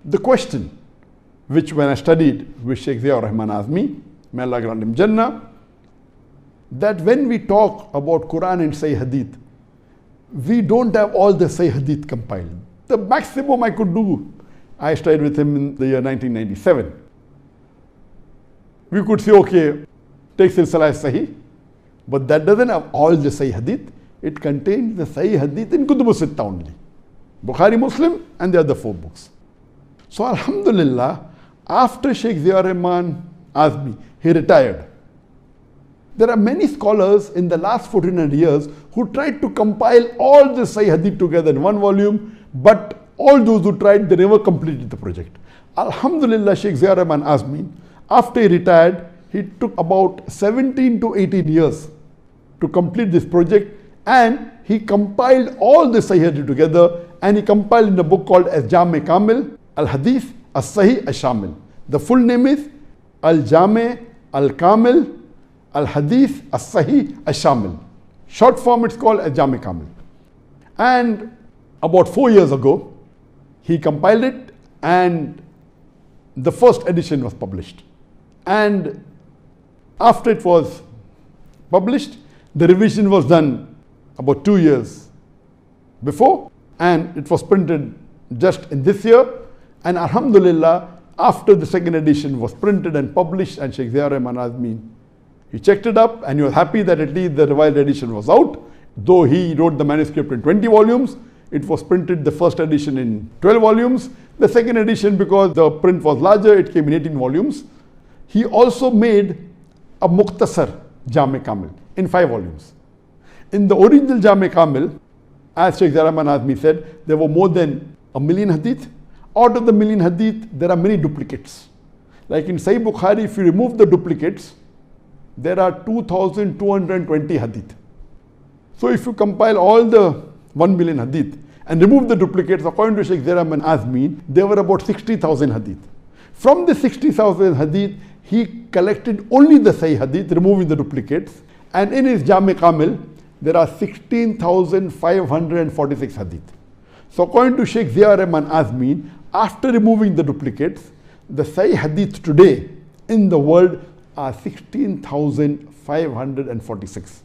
the question, which when I studied with Sheikh Ziaur Rahman Azmi, may Allah grant him Jannah, that when we talk about Quran and Sahih Hadith, we don't have all the Sahih Hadith compiled. The maximum I could do, I studied with him in the year 1997. We could say, okay, take Silsila as Sahih, but that doesn't have all the Sahih Hadith. It contains the Sahih Hadith in Kutub Sitta only. Bukhari, Muslim, and the other 4 books. So Alhamdulillah, after Sheikh Ziaur Rahman Azmi, he retired. There are many scholars in the last 1400 years who tried to compile all the Sahih Hadith together in one volume, but all those who tried, they never completed the project. Alhamdulillah, Sheikh Ziaur Rahman Azmi, after he retired, he took about 17 to 18 years to complete this project, and he compiled all the Sahih Hadith together, and he compiled in a book called As Jame Kamil, Al Hadith, As Sahih, As Shamil. The full name is Al Jame, Al Kamil, Al Hadith, As Sahih, As Shamil. Short form, it's called As Jame Kamil. And about 4 years ago, he compiled it, and the first edition was published. And after it was published, the revision was done about 2 years before, and it was printed just in this year. And Alhamdulillah, after the second edition was printed and published, and Sheikh Ziaur Rahman Azmi, he checked it up, and he was happy that at least the revised edition was out. Though he wrote the manuscript in 20 volumes, it was printed, the first edition, in 12 volumes. The second edition, because the print was larger, it came in 18 volumes. He also made a Mukhtasar Jame Kamil in 5 volumes. In the original Jame Kamil, as Sheikh Ziaur Rahman Azmi said, there were more than 1 million hadith. Out of the 1 million hadith, there are many duplicates. Like in Sahih Bukhari, if you remove the duplicates, there are 2,220 hadith. So if you compile all the 1 million hadith and remove the duplicates, according to Sheikh Ziaur Rahman Azmi, there were about 60,000 hadith. From the 60,000 hadith, he collected only the Sahih hadith, removing the duplicates. And in his Jame Kamil, there are 16,546 hadith. So according to Sheikh Ziaur Rahman Azmi, after removing the duplicates, the Sahih hadith today in the world are 16,546.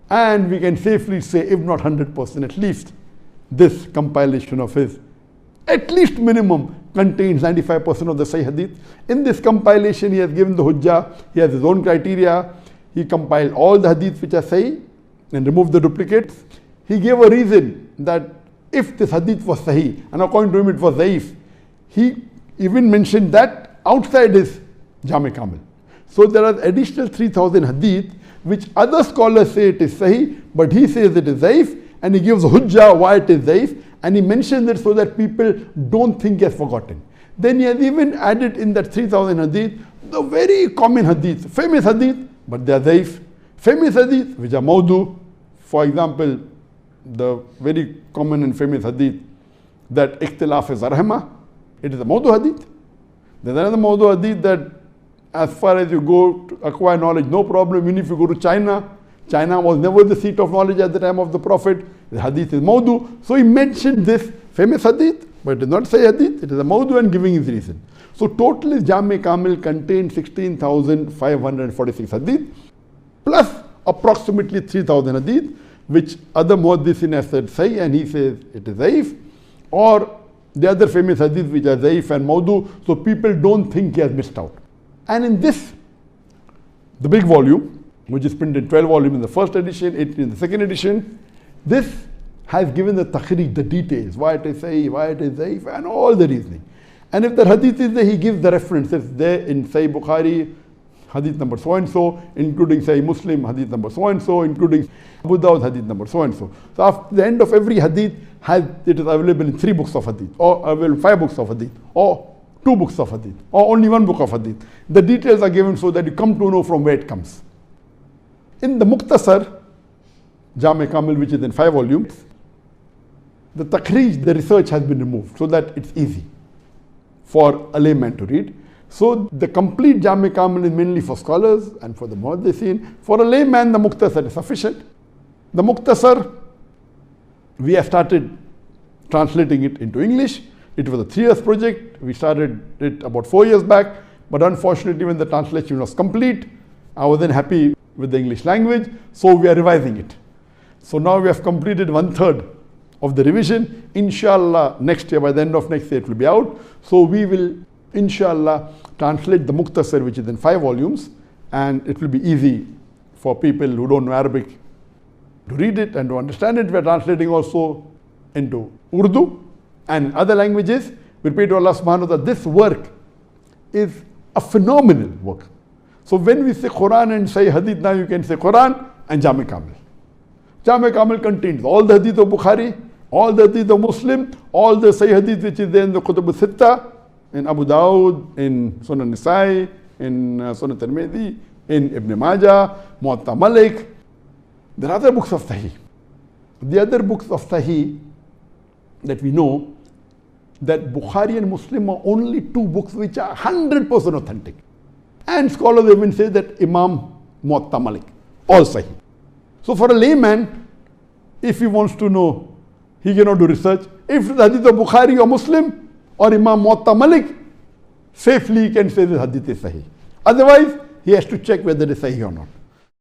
And we can safely say, if not 100%, at least this compilation of his, at least minimum, contains 95% of the Sahih hadith. In this compilation, he has given the hujjah, he has his own criteria. He compiled all the hadith which are Sahih and removed the duplicates. He gave a reason that if this hadith was Sahih, and according to him it was Zaif, he even mentioned that outside his Jame Kamil. So there are additional 3,000 hadith which other scholars say it is Sahih, but he says it is Zaif, and he gives hujjah why it is Zaif, and he mentions it so that people don't think he has forgotten. Then he has even added in that 3,000 hadith the very common hadith, famous hadith, but they are Zaif. Famous hadith which are Mawdu. For example, the very common and famous hadith that Ikhtilaf is Rahmah, it is a Mawdu hadith. There's another Mawdu hadith that as far as you go to acquire knowledge, no problem. Even if you go to China, China was never the seat of knowledge at the time of the Prophet. The hadith is Mawdu. So he mentioned this famous hadith, but it is not Sahih hadith, it is a Mawdu, and giving his reason. So total his Jame Kamil contains 16,546 hadith, plus approximately 3,000 hadith, which other muhaddithin have said Sahih, and he says it is Zaif, or the other famous hadith which are Zaif and Mawdu, so people don't think he has missed out. And in this, the big volume, which is printed in 12 volumes in the first edition, 18 in the second edition, this has given the takhrij, the details, why it is Sahih, why it is Zaif, and all the reasoning. And if the hadith is there, he gives the references there in Sahih Bukhari, hadith number so and so, including Sahih Muslim, hadith number so and so, including Abu Dawud, hadith number so and so. So after the end of every hadith, it is available in 3 books of hadith, or available 5 books of hadith, or 2 books of hadith, or only 1 book of hadith. The details are given so that you come to know from where it comes. In the Mukhtasar Jame Kamil, which is in 5 volumes, the takhrij, the research has been removed so that it's easy for a layman to read. So the complete Jame Kamil is mainly for scholars and for the muhaddithin. For a layman, the Mukhtasar is sufficient. The Mukhtasar, we have started translating it into English. It was a 3 years project. We started it about 4 years back, but unfortunately when the translation was complete, I wasn't happy with the English language, so we are revising it. So now we have completed 1/3 of the revision. Inshallah, next year, by the end of next year, it will be out. So we will, inshallah, translate the Mukhtasar, which is in 5 volumes, and it will be easy for people who don't know Arabic to read it and to understand it. We are translating also into Urdu and other languages. We pray to Allah subhanahu wa ta'ala, this work is a phenomenal work. So when we say Qur'an and say Hadith, now you can say Qur'an and Jami Kamil. Jami Kamil contains all the Hadith of Bukhari, all the Hadith of Muslim, all the Sahih Hadith which is there in the Kutub al-Sitta, in Abu Dawud, in Sunan Nisai, in Sunan Tirmidhi, in Ibn Majah, Muwatta Malik. There are other books of Sahih. The other books of Sahih that we know, that Bukhari and Muslim are only 2 books which are 100% authentic. And scholars even say that Imam Muwatta Malik, all Sahih. So for a layman, if he wants to know, he cannot do research. If the Hadith of Bukhari or Muslim or Imam Muwatta Malik, safely he can say the Hadith is Sahih. Otherwise, he has to check whether it is Sahih or not.